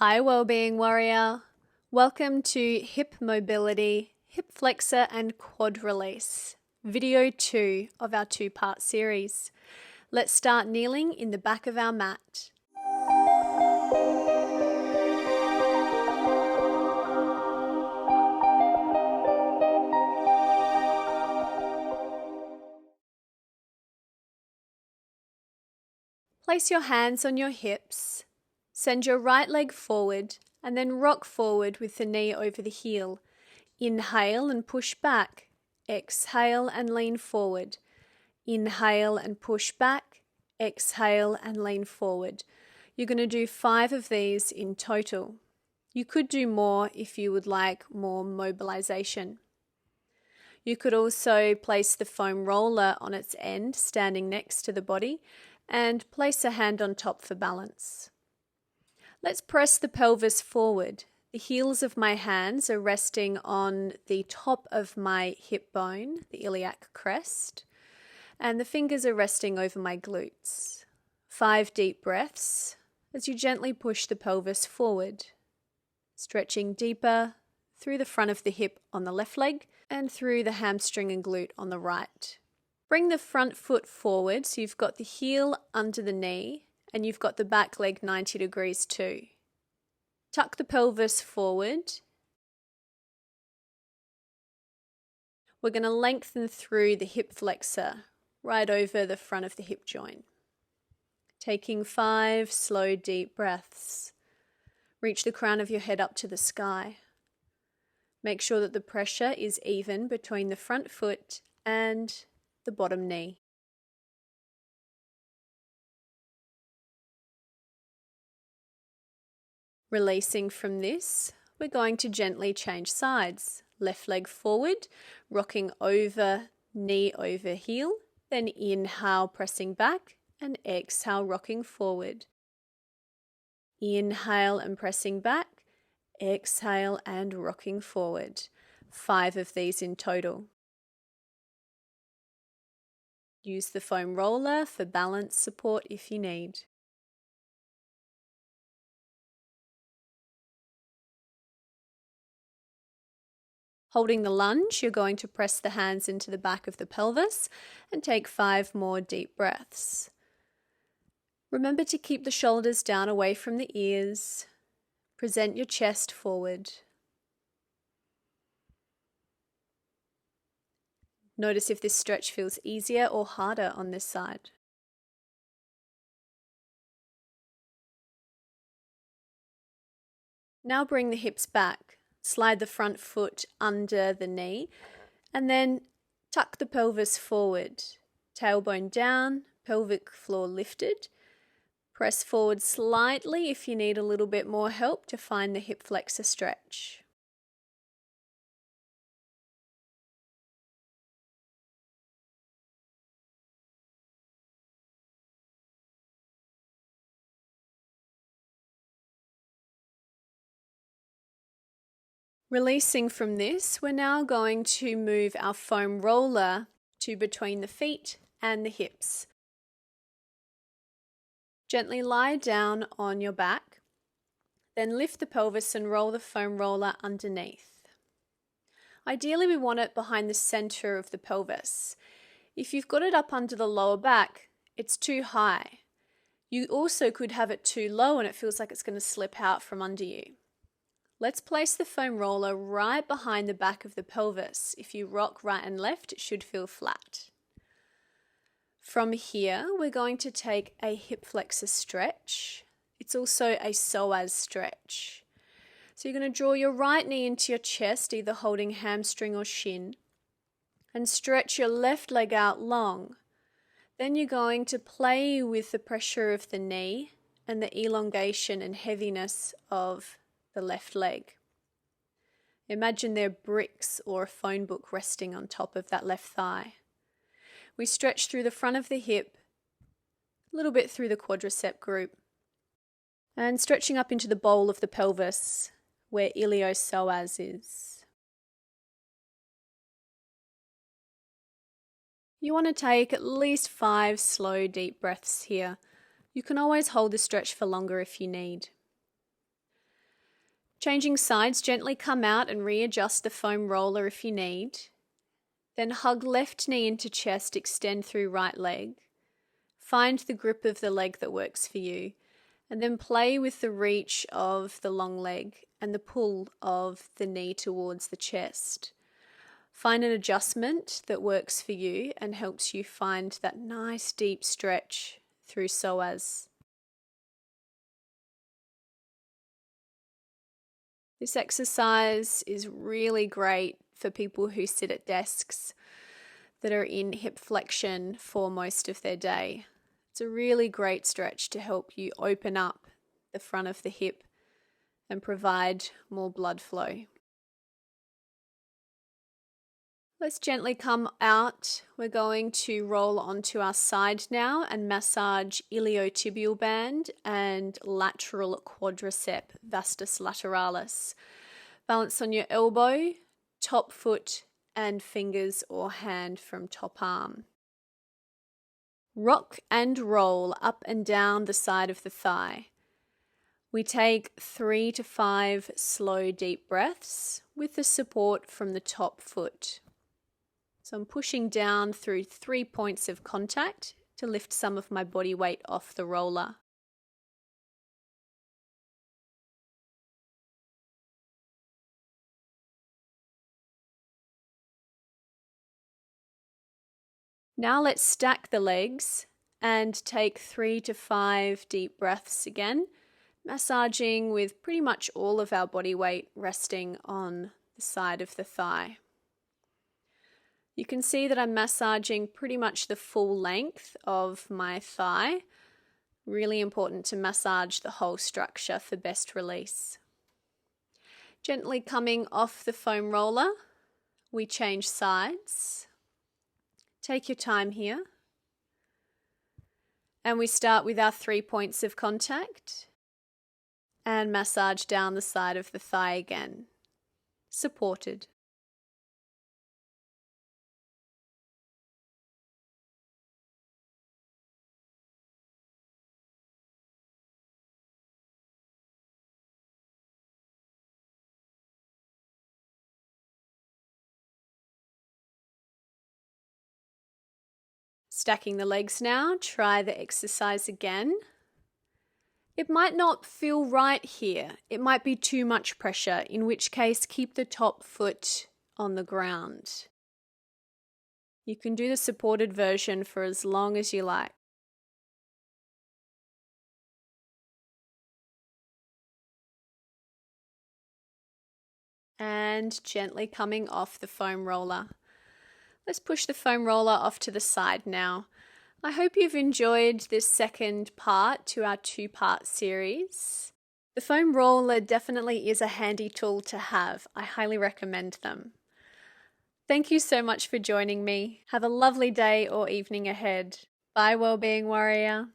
Hi Wellbeing Warrior. Welcome to Hip Mobility, Hip Flexor and Quad Release, video 2 of our 2-part series. Let's start kneeling in the back of our mat. Place your hands on your hips. Send your right leg forward and then rock forward with the knee over the heel. Inhale and push back. Exhale and lean forward. Inhale and push back. Exhale and lean forward. You're going to do 5 of these in total. You could do more if you would like more mobilization. You could also place the foam roller on its end, standing next to the body, and place a hand on top for balance. Let's press the pelvis forward. The heels of my hands are resting on the top of my hip bone, the iliac crest, and the fingers are resting over my glutes. 5 deep breaths as you gently push the pelvis forward, stretching deeper through the front of the hip on the left leg and through the hamstring and glute on the right. Bring the front foot forward so you've got the heel under the knee and you've got the back leg 90 degrees too. Tuck the pelvis forward. We're going to lengthen through the hip flexor, right over the front of the hip joint. Taking 5 slow deep breaths. Reach the crown of your head up to the sky. Make sure that the pressure is even between the front foot and the bottom knee. Releasing from this, we're going to gently change sides. Left leg forward, rocking over, knee over heel, then inhale, pressing back, and exhale, rocking forward. Inhale and pressing back, exhale and rocking forward. 5 of these in total. Use the foam roller for balance support if you need. Holding the lunge, you're going to press the hands into the back of the pelvis and take 5 more deep breaths. Remember to keep the shoulders down away from the ears. Present your chest forward. Notice if this stretch feels easier or harder on this side. Now bring the hips back. Slide the front foot under the knee and then tuck the pelvis forward. Tailbone down, pelvic floor lifted. Press forward slightly if you need a little bit more help to find the hip flexor stretch. Releasing from this, we're now going to move our foam roller to between the feet and the hips. Gently lie down on your back, then lift the pelvis and roll the foam roller underneath. Ideally, we want it behind the center of the pelvis. If you've got it up under the lower back, it's too high. You also could have it too low and it feels like it's going to slip out from under you. Let's place the foam roller right behind the back of the pelvis. If you rock right and left, it should feel flat. From here, we're going to take a hip flexor stretch. It's also a psoas stretch. So you're going to draw your right knee into your chest, either holding hamstring or shin, and stretch your left leg out long. Then you're going to play with the pressure of the knee and the elongation and heaviness of the left leg. Imagine there are bricks or a phone book resting on top of that left thigh. We stretch through the front of the hip, a little bit through the quadricep group, and stretching up into the bowl of the pelvis where iliotibial is. You want to take at least 5 slow deep breaths here. You can always hold the stretch for longer if you need. Changing sides, gently come out and readjust the foam roller if you need. Then hug left knee into chest, extend through right leg. Find the grip of the leg that works for you, and then play with the reach of the long leg and the pull of the knee towards the chest. Find an adjustment that works for you and helps you find that nice deep stretch through psoas. This exercise is really great for people who sit at desks that are in hip flexion for most of their day. It's a really great stretch to help you open up the front of the hip and provide more blood flow. Let's gently come out. We're going to roll onto our side now and massage iliotibial band and lateral quadricep, vastus lateralis. Balance on your elbow, top foot, and fingers or hand from top arm. Rock and roll up and down the side of the thigh. We take 3 to 5 slow deep breaths with the support from the top foot. So I'm pushing down through 3 points of contact to lift some of my body weight off the roller. Now let's stack the legs and take 3 to 5 deep breaths again, massaging with pretty much all of our body weight resting on the side of the thigh. You can see that I'm massaging pretty much the full length of my thigh. Really important to massage the whole structure for best release. Gently coming off the foam roller, we change sides. Take your time here. And we start with our 3 points of contact and massage down the side of the thigh again, supported. Stacking the legs now, try the exercise again. It might not feel right here. It might be too much pressure, in which case keep the top foot on the ground. You can do the supported version for as long as you like. And gently coming off the foam roller. Let's push the foam roller off to the side now. I hope you've enjoyed this second part to our 2-part series. The foam roller definitely is a handy tool to have. I highly recommend them. Thank you so much for joining me. Have a lovely day or evening ahead. Bye, Wellbeing Warrior.